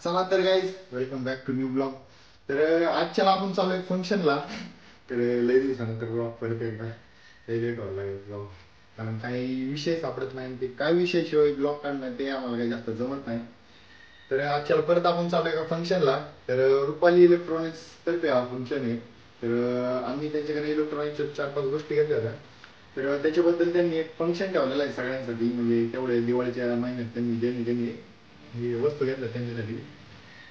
चला तर guys, welcome back to new blog. तर आजच्याला आपण चालू आहे फंक्शनला. तर लई दिवसानंतर ब्लॉग परत एकदा लेट व्हायला लागेल ब्लॉग, कारण काही विषय सापडत नाही. ते काय विषय शिवाय ब्लॉग काढणं ते आम्हाला काही जास्त जमत नाही. तर आजच्याला परत आपण चालू आहे का फंक्शनला. तर रुपाली इलेक्ट्रॉनिक्स तर्फे हा फंक्शन आहे. तर आम्ही त्यांच्याकडे इलेक्ट्रॉनिक्सच्या 4-5 गोष्टी घेतल्या होत्या. तर त्याच्याबद्दल त्यांनी एक फंक्शन ठेवलेलं आहे सगळ्यांसाठी. म्हणजे तेवढे दिवाळीच्या महिन्यात त्यांनी ही वस्तू घेतल्या त्यांच्यासाठी.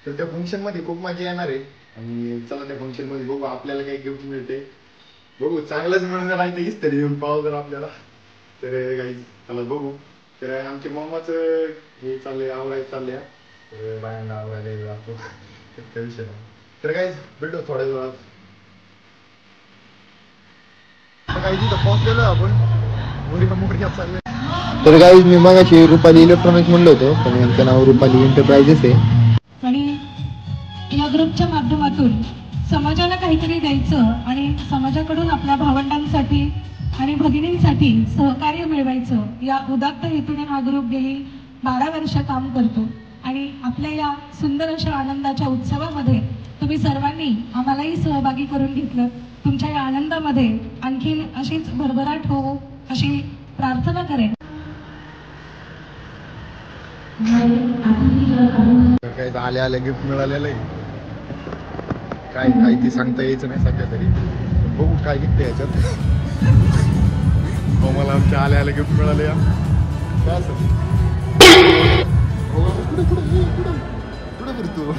तर त्या फंक्शन मध्ये खूप मजा येणार आहे. आणि चला त्या फंक्शन मध्ये बघू आपल्याला काही गिफ्ट मिळते. बघू चांगलंच मिळणार नाही तर हीच तरी येऊन पाहू जर आपल्याला. तर काही चला बघू. तर आमच्या मम्माच हे चाललंय, आवरायचं चाललंय. तर बायांना आवरायला जातो त्या विषय. तर काही भेटू थोड्या वेळात. काही तिथं पोहोचलेलो आपण मुलीला मुली चालले. तर गाईज मी मगाशी रुपाली इलेक्ट्रॉनिक्स म्हणलं होतं, पण यांचं नाव रुपाली एंटरप्राइजेस आहे. आणि या ग्रुपच्या माध्यमातून समाजाला काहीतरी द्यायचं आणि समाजाकडून आपल्या भावंडांसाठी आणि भगिनींसाठी सहकार्य मिळवायचं या उदात्त हेतूने हा ग्रुप गेली 12 वर्ष काम करतो. आणि आपल्या या सुंदर अशा आनंदाच्या उत्सवामध्ये तुम्ही सर्वांनी आम्हालाही सहभागी करून घेतलं. तुमच्या या आनंदामध्ये आणखीन अशीच भरभराट हो अशी प्रार्थना करेन. काही आले आले गिफ्ट मिळालेलं आहे. काय काय ती सांगता यायचं नाही सध्या तरी. बघू काय गिफ्ट आहे याच्यात. मला आमच्या आले आले गिफ्ट मिळाले. काय असं पुढे फिरतो.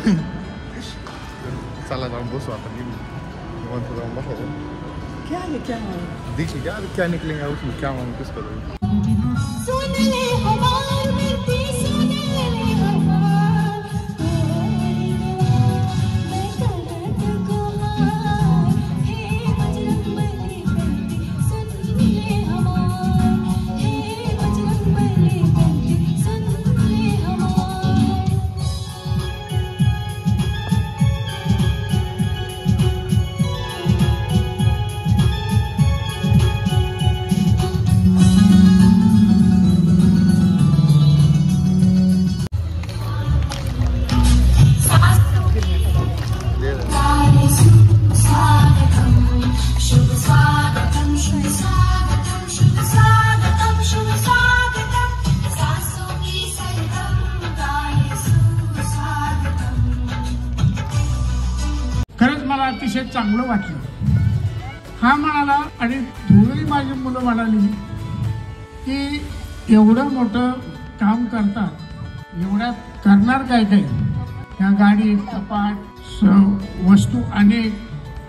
चला जाऊन बसू आता. जाऊन बसावं. देखिए क्या निकलेंगे उसमें, क्या मालूम किसको दो. खरंच मला अतिशय चांगलं वाटलं. हा म्हणाला आणि थोडी माझी मुलं म्हणाली की एवढं मोठं काम करतात, एवढ्यात करणार काय काय. ह्या गाडी कपाट वस्तू अनेक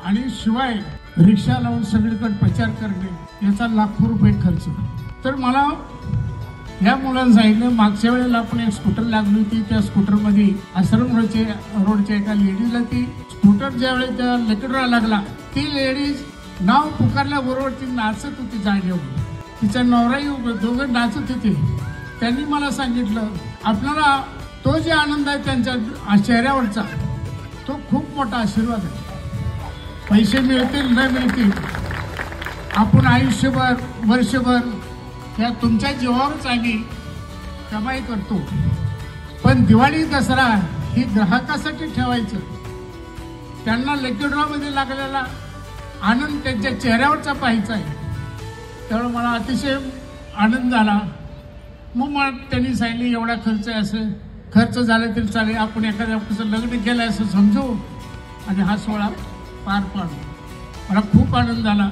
आणि शिवाय रिक्षा लावून सगळीकडे प्रचार करणे याचा लाखो रुपये खर्च. तर मला या मुलांना सांगितलं, मागच्या वेळेला आपण एक स्कूटर लागली होती. त्या स्कूटरमध्ये आश्रम रोडच्या एका लेडीजला ती स्कूटर ज्यावेळेस त्या लेकडरा लागला, ती लेडीज नाव पुकारल्याबरोबर ती नाचत होती जागेवर. तिचा नवराही दोघं नाचत होते. त्यांनी मला सांगितलं, आपल्याला तो जे आनंद आहे त्यांच्या चेहऱ्यावरचा तो खूप मोठा आशीर्वाद आहे. पैसे मिळतील न मिळतील, आपण आयुष्यभर वर्षभर या तुमच्या जीवावरच आम्ही कमाई करतो. पण दिवाळी दसरा ही ग्राहकासाठी ठेवायचं. त्यांना लकीड्रॉमध्ये लागलेला आनंद त्यांच्या चेहऱ्यावरचा पाहायचा आहे. त्यामुळे मला अतिशय आनंद झाला. मग मला त्यांनी सांगितले, एवढा खर्च आहे, असं खर्च झाला तरी चालेल, आपण एखाद्या लग्न केलं असं समजू आणि हा सोहळा पार पाडू. मला खूप आनंद झाला.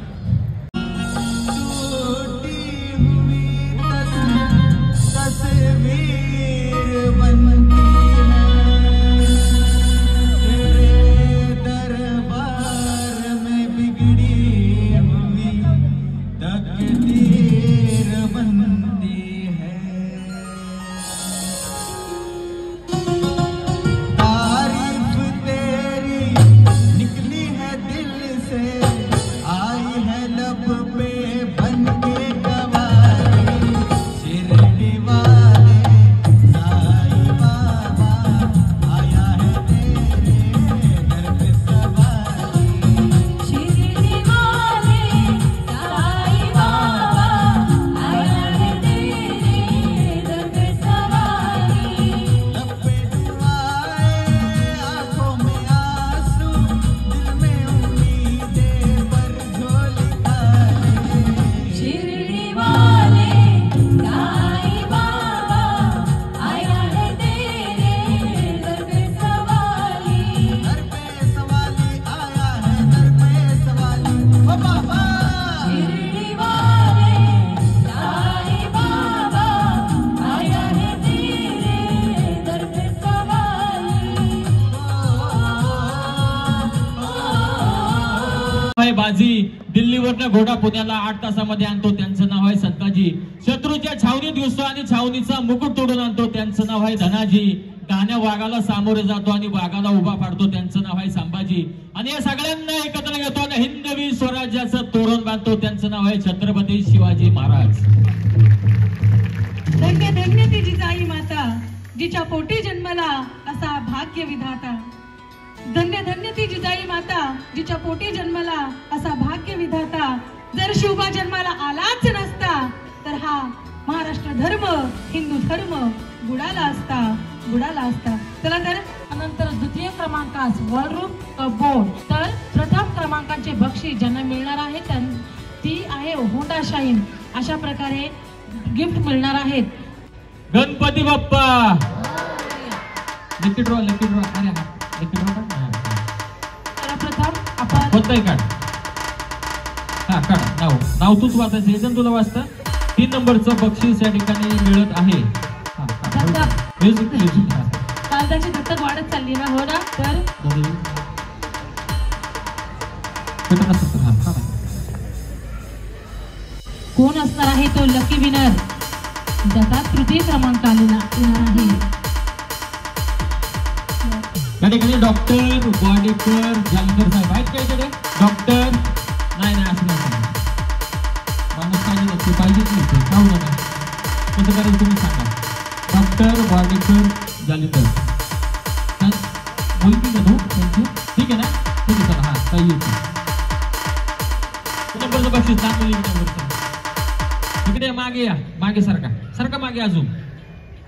आई है बाजी. दिल्लीवरनं घोडा पुण्याला 8 तासामध्ये आणतो, त्यांचं नाव आहे संताजी. शत्रूच्या छावणीत घुसतो आणि छावणीचा मुकुट तोडून आणतो, त्यांचं नाव आहे धनाजी. गाण्या वाघाला सामोरे जातो आणि वाघाला उभा पाडतो, त्यांचं नाव आहे संभाजी. आणि या सगळ्यांना एकत्र घेतो आणि हिंदवी स्वराज्याचं तोरण बांधतो, त्यांचं नाव आहे छत्रपती शिवाजी महाराज. धन्य धन्य ती जिजाई माता, जिच्या पोटी जन्मला असा भाग्य विधाता. धन्य धन्य ती जिजाई माता, जिच्या पोटी जन्मला असा भाग्य विधाता. जर शिवबा जन्माला आलाच नसता तर हा महाराष्ट्र धर्म, हिंदू धर्म बुडाला असता. चला तर नंतर द्वितीय क्रमांकास वॉलरूफ बोर्ड. तर प्रथम क्रमांकाचे बक्षीस ज्यांना मिळणार आहे ती आहे होंडा शाईन. अशा प्रकारे गिफ्ट मिळणार आहेत. गणपती बाप्पा. लकी ड्रॉ अरे हा लकी ड्रॉ सर्वप्रथम आपण होतंय काढ. हा काढ. नाव तूच वाचायचं, एजंट तुला वाचता. 3 नंबरचं बक्षीस या ठिकाणी मिळत आहे. म्युझिक. कागदाची दत्तक वाढत चालली ना, हो ना. तर कोण असणार आहे तो लकी विनर, ज्याचा तृतीय क्रमांक आलेला आहे. या ठिकाणी डॉक्टर वाडेकर जालंधर साहेब आहेत का इकडे? डॉक्टर नाही असं नाही, माणूस पाहिजेच नाही. का होणार कसं करायचं तुम्ही सांगा. डॉक्टर वाडेकर जालंधर बोलती का तू त्यांची? ठीक आहे ना, ठीक आहे. चला हा काही येतो. नंबरचं बक्षीस दाखवलं. इकडे मागे या, मागे सारखा मागे, अजून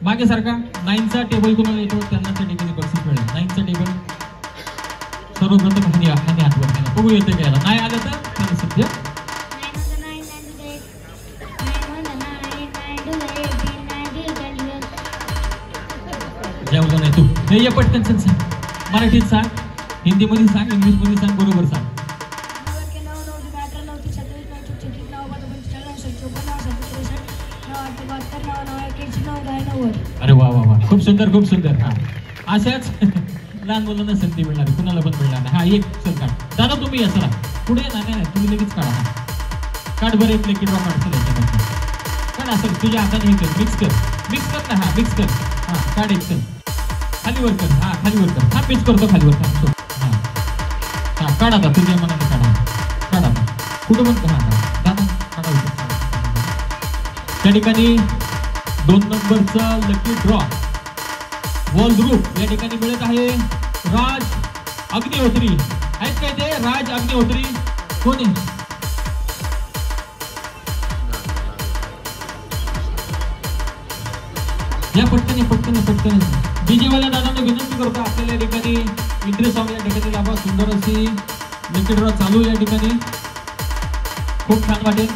मागे सारखा. 9चा टेबल कोणाला येतो त्यांना त्या ठिकाणी बक्षीस मिळेल. 9चा टेबल सर्वप्रथम हानी हातवर केला. बघू येते घ्यायला. नाही आलं तर त्याला सध्या जेवलं नाही तू. हे पटकन सांग. मराठीत सांग, हिंदीमध्ये सांग, इंग्लिशमध्ये सांग, बरोबर सांग. अरे वा वा वा, खूप सुंदर. हा अशाच लहान मुलांना संधी मिळणार, कुणाला पण मिळणार नाही. हा एक चल काढ दादा, तुम्ही या. चला पुढे. नाही तुम्ही लगेच काढा. काढ बरं, एक लेकी ड्रॉ काढ. काढ असं तुझ्या हाताने हे कर, मिक्स कर ना. हा मिक्स कर. हा काढ एक. चल खालीवर कर. हा खालीवर कर. हा मिक्स करतो खालीवर कर. हा काढ आता तुझ्या मनाने काढा. कुठं पण दादा काढा. त्या ठिकाणी 2 नंबरचा लकी ड्रॉ वॉल ग्रुप या ठिकाणी मिळत आहे राज अग्निहोत्री. आहेत काय ते? राज अग्निहोत्री कोण आहे? या पटकन. डीजेवाल्या दादांना विनंती करतो, आपल्याला या ठिकाणी इंटरेस्ट सॉंग या ठिकाणी लाभा. सुंदर अशी लकी ड्रॉ चालू या ठिकाणी. खूप छान वाटेल.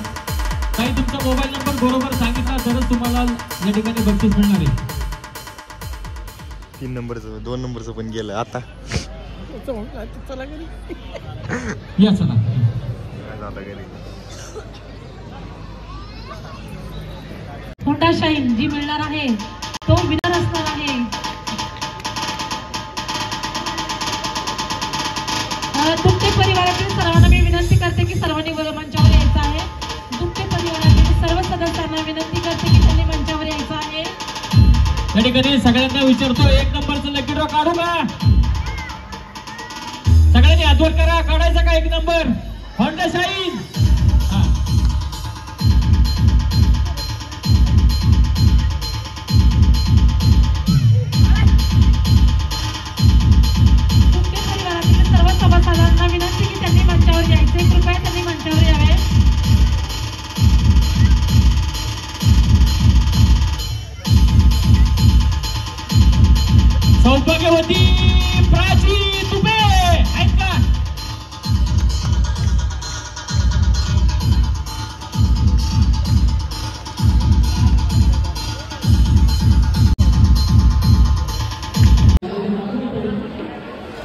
काही तुमचा मोबाईल नंबर बरोबर सांगितला तरच तुम्हाला या ठिकाणी बक्षीस मिळणार आहे. 3 नंबरचं 2 नंबरचं पण गेलं आता. या चला. होंडा शाईन जी मिळणार आहे तो विनर असणार आहे. दुपटे परिवारातील सर्वांना मी विनंती करते की सर्वांनी मंचावर यायचं आहे. दुपटे परिवारातील सर्व सदस्यांना विनंती करते की त्यांनी मंचावर यायचं आहे. या ठिकाणी सगळ्यांना विचारतो, 1 नंबरचं लकी ड्रॉ काढू का? सगळ्यांनी हातवर करा. काढायचा का 1 नंबर होंडा शाईन? दुपटे परिवारातील सर्व सभासदांना विनंती की त्यांनी मंचावर यायचे. कृपया त्यांनी मंचावर यावे. सौभाग्यवती प्राची तुबे आहेत का?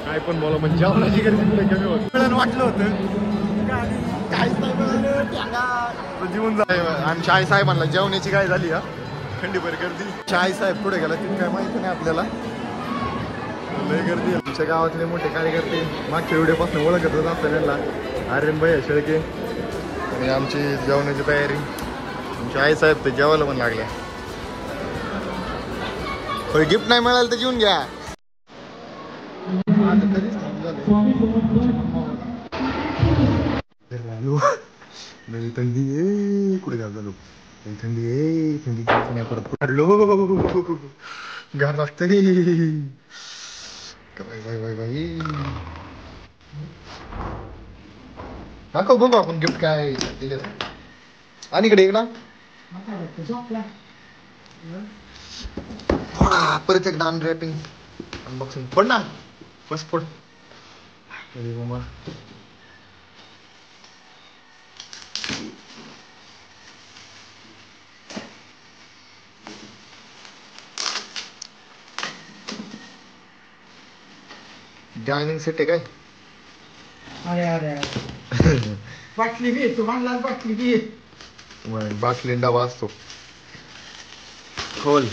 काय पण बोला, म्हणजे जेवणाची गर्दी कमी होत वाटलं होतं. जीवन जाय. आणि शाही साहेबांना जेवणाची काय झाली. हा खंडीभर गर्दी. शाही साहेब पुढे गेला तिथे काय माहिती नाही आपल्याला. लय गर्दी आहे. आमच्या गावातले मोठे कार्यकर्ते मागच्या व्हिडिओपासून ओळखतच असतात त्यांना. आर्यन भाई शेळके. आणि आमची जेवणाची तयारी. आमची आई साहेब तर जेवायला पण लागल्या. गिफ्ट नाही मिळालं तर जेवून घ्या. थंडी आहे कुठे झालो. थंडी आहे. थंडी नाही परत पडलो. गार लागतंय. दाखव बघू आपण गिफ्ट काय दिले. आणि इकडे इकडं परत एकदा अनरॅपिंग अनबॉक्सिंग. पड ना बस पड. डायनिंग सेट आहे काय. अरे अरे बाटली घे तू म्हणला बाटली घे. बाटली डबा असतो. खोल.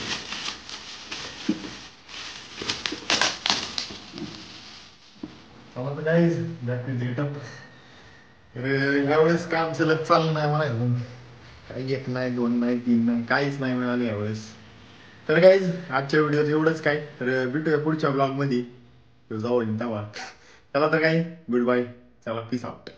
यावेळेस काम सलग चाललं नाही म्हणायचं. काही 1 नाही 2 नाही 3 नाही काहीच नाही मिळालं यावेळेस. तर काहीच आजच्या व्हिडिओत एवढंच काय. तर भेटूया पुढच्या ब्लॉग मध्ये. जाऊ तेव्हा. चला तर काही गुड बाय. चला पीस आउट.